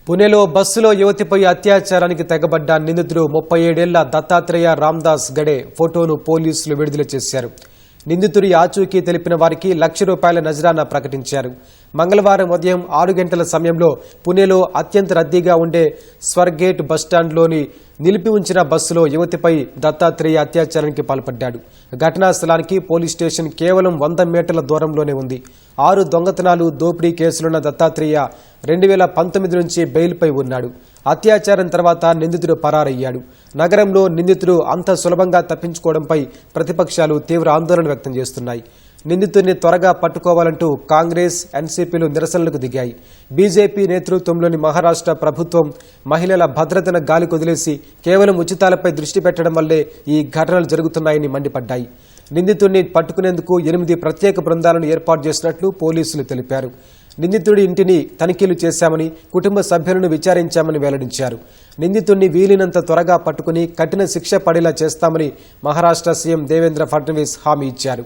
పుణెలో బస్సులో యువతిపై అత్యాచారానికి తెగబడ్డ నిందితుడు 37 ఏళ్ల దత్తాత్రేయ రామ్దాస్ గడే ఫోటోను పోలీసులు విడుదల చేశారు. నిందితుడి ఆచూకీ తెలిపిన వారికి ₹1,00,000 నజరానా ప్రకటించారు. మంగళవారం ఉదయం 6 గంటల సమయంలో పుణెలో అత్యంత రద్దీగా ఉండే స్వర్గేట్ బస్టాండ్లోని నిలిపి ఉంచిన బస్సులో యువతిపై దత్తాత్రేయ అత్యాచారానికి పాల్పడ్డాడు. ఘటనా స్థలానికి పోలీస్ స్టేషన్ కేవలం 100 మీటర్ల దూరంలోనే ఉంది. 6 దొంగతనాలు, దోపిడీ కేసులున్న దత్తాత్రేయ 2019 నుంచి బెయిల్పై ఉన్నాడు. అత్యాచారం తర్వాత నిందితుడు పరారయ్యాడు. నగరంలో నిందితుడు అంత సులభంగా తప్పించుకోవడంపై ప్రతిపక్షాలు తీవ్ర ఆందోళన వ్యక్తం చేస్తున్నాయి. నిందితుడిని త్వరగా పట్టుకోవాలంటూ కాంగ్రెస్, ఎన్సీపీలు నిరసనలకు దిగాయి. బీజేపీ నేతృత్వంలోని మహారాష్ట్ర ప్రభుత్వం మహిళల భద్రతను గాలికొదిలేసి కేవలం ఉచితాలపై దృష్టి పెట్టడం వల్లే ఈ ఘటనలు జరుగుతున్నాయని మండిపడ్డాయి. నిందితుడిని పట్టుకునేందుకు 8 ప్రత్యేక బృందాలను ఏర్పాటు చేసినట్లు పోలీసులు తెలిపారు. నిందితుడి ఇంటిని తనిఖీలు చేశామని, కుటుంబ సభ్యులను విచారించామని వెల్లడించారు. నిందితుడిని వీలైనంత త్వరగా పట్టుకుని కఠిన శిక్ష పడేలా చేస్తామని మహారాష్ట్ర సీఎం దేవేంద్ర ఫడ్నవీస్ హామీ ఇచ్చారు.